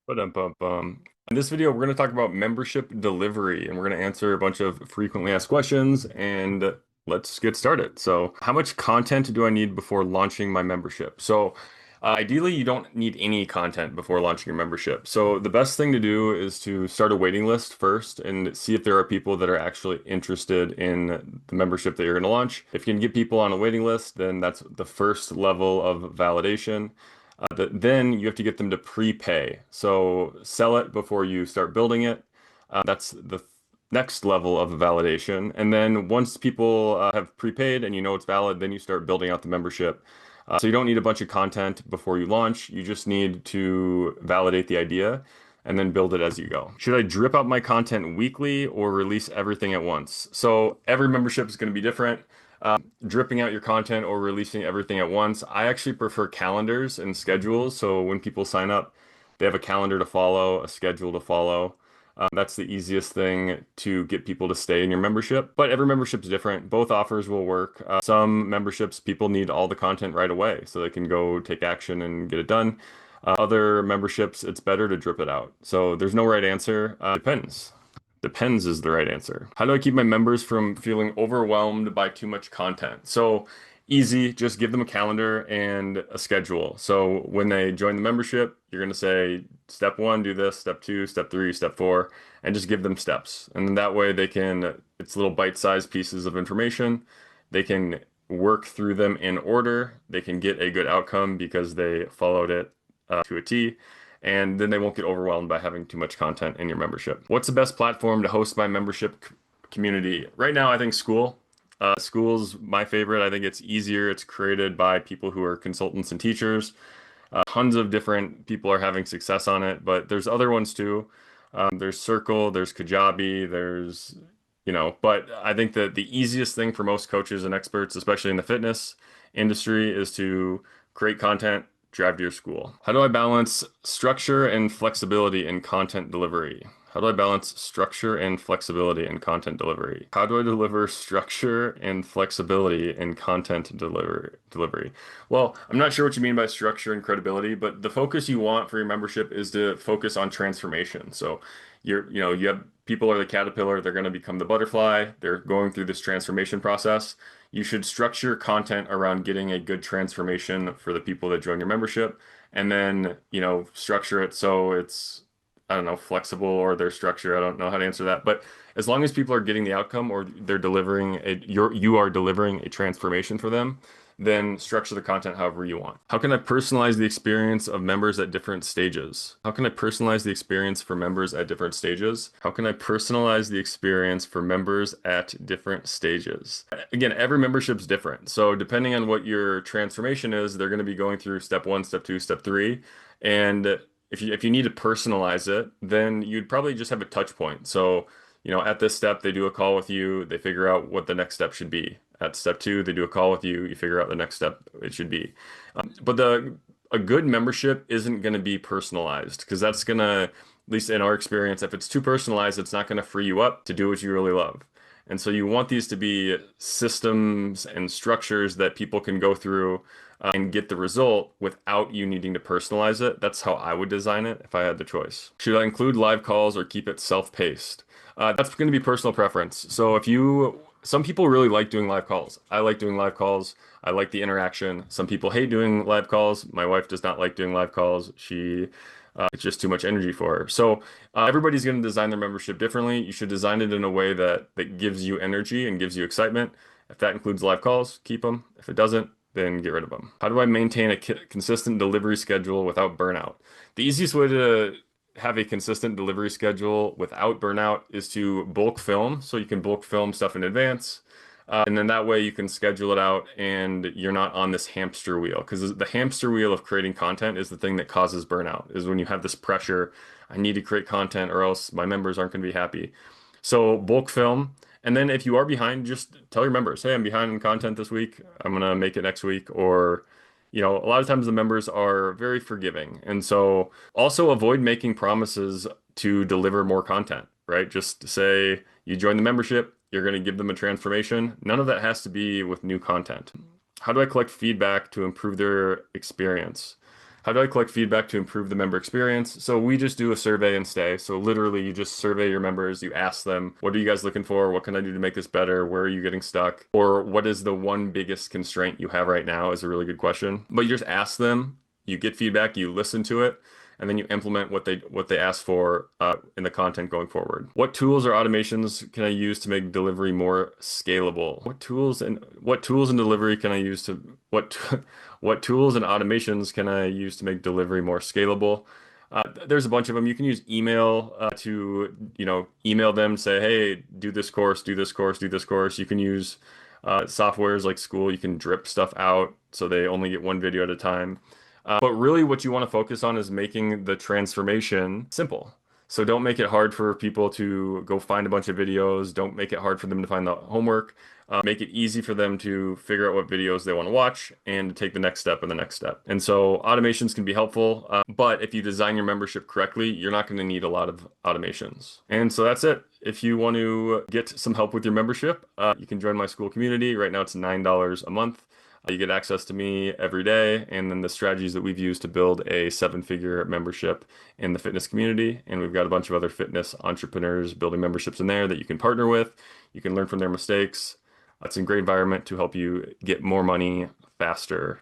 Ba-dum-bum-bum. In this video, we're going to talk about membership delivery, and we're going to answer a bunch of frequently asked questions, and let's get started. So, how much content do I need before launching my membership? Ideally, you don't need any content before launching your membership. So, the best thing to do is to start a waiting list first and see if there are people that are actually interested in the membership that you're going to launch. If you can get people on a waiting list, then that's the first level of validation. Then you have to get them to prepay. So sell it before you start building it. That's the next level of validation. And then once people have prepaid and you know it's valid, then you start building out the membership. So you don't need a bunch of content before you launch. You just need to validate the idea and then build it as you go. Should I drip out my content weekly or release everything at once? So every membership is going to be different. Dripping out your content or releasing everything at once. I actually prefer calendars and schedules. So when people sign up, they have a calendar to follow, a schedule to follow. That's the easiest thing to get people to stay in your membership. But every membership is different. Both offers will work. Some memberships, people need all the content right away so they can go take action and get it done. Other memberships, it's better to drip it out. So there's no right answer. Depends. Depends is the right answer. How do I keep my members from feeling overwhelmed by too much content? So easy, just give them a calendar and a schedule. So when they join the membership, you're going to say step one, do this, step two, step three, step four, and just give them steps. And then that way they can, it's little bite-sized pieces of information. They can work through them in order. They can get a good outcome because they followed it to a T, and then they won't get overwhelmed by having too much content in your membership. What's the best platform to host my membership community? Right now, I think School. School's my favorite. I think it's easier. It's created by people who are consultants and teachers. Tons of different people are having success on it, but there's other ones too. There's Circle, there's Kajabi, but I think that the easiest thing for most coaches and experts, especially in the fitness industry, is to create content, drive to your school. How do I balance structure and flexibility in content delivery? How do I balance structure and flexibility in content delivery? How do I deliver structure and flexibility in content delivery? Well, I'm not sure what you mean by structure and credibility, but the focus you want for your membership is to focus on transformation. So you have people are the caterpillar, they're going to become the butterfly, they're going through this transformation process. You should structure content around getting a good transformation for the people that join your membership, and then, structure it so it's, I don't know, flexible or their structure. I don't know how to answer that. But as long as people are getting the outcome or they're you are delivering a transformation for them, then structure the content however you want. How can I personalize the experience of members at different stages? How can I personalize the experience for members at different stages? How can I personalize the experience for members at different stages? Again, every membership's different. So depending on what your transformation is, they're going to be going through step one, step two, step three. And if you need to personalize it, then you'd probably just have a touch point. So, at this step, they do a call with you, they figure out what the next step should be. At step two, they do a call with you, you figure out the next step it should be. But a good membership isn't going to be personalized because that's going to, at least in our experience, if it's too personalized, it's not going to free you up to do what you really love. And so you want these to be systems and structures that people can go through and get the result without you needing to personalize it. That's how I would design it if I had the choice. Should I include live calls or keep it self-paced? That's going to be personal preference. So some people really like doing live calls. I like doing live calls. I like the interaction. Some people hate doing live calls. My wife does not like doing live calls. It's just too much energy for her. So everybody's going to design their membership differently. You should design it in a way that gives you energy and gives you excitement. If that includes live calls, keep them. If it doesn't, then get rid of them. How do I maintain a consistent delivery schedule without burnout? The easiest way to have a consistent delivery schedule without burnout is to bulk film. So you can bulk film stuff in advance. And then that way you can schedule it out and you're not on this hamster wheel. Because the hamster wheel of creating content is the thing that causes burnout, is when you have this pressure, I need to create content or else my members aren't going to be happy. So bulk film. And then if you are behind, just tell your members, hey, I'm behind in content this week. I'm going to make it next week. Or, a lot of times the members are very forgiving. And so also avoid making promises to deliver more content, right? Just say you join the membership, you're going to give them a transformation. None of that has to be with new content. How do I collect feedback to improve their experience? How do I collect feedback to improve the member experience? So we just do a survey and stay. So literally you just survey your members, you ask them, what are you guys looking for? What can I do to make this better? Where are you getting stuck? Or what is the one biggest constraint you have right now is a really good question. But you just ask them, you get feedback, you listen to it, and then you implement what they ask for in the content going forward. What tools or automations can I use to make delivery more scalable? What tools and delivery can I use to what what tools and automations can I use to make delivery more scalable? There's a bunch of them. You can use email to, email them, say, hey, do this course, do this course, do this course. You can use softwares like School. You can drip stuff out so they only get one video at a time. But really, what you want to focus on is making the transformation simple. So don't make it hard for people to go find a bunch of videos. Don't make it hard for them to find the homework. Make it easy for them to figure out what videos they want to watch and to take the next step and the next step. And so automations can be helpful, but if you design your membership correctly, you're not going to need a lot of automations. And so that's it. If you want to get some help with your membership, you can join my School community. Right now, it's $9 a month. You get access to me every day, and then the strategies that we've used to build a seven-figure membership in the fitness community. And we've got a bunch of other fitness entrepreneurs building memberships in there that you can partner with. You can learn from their mistakes. It's a great environment to help you get more money faster.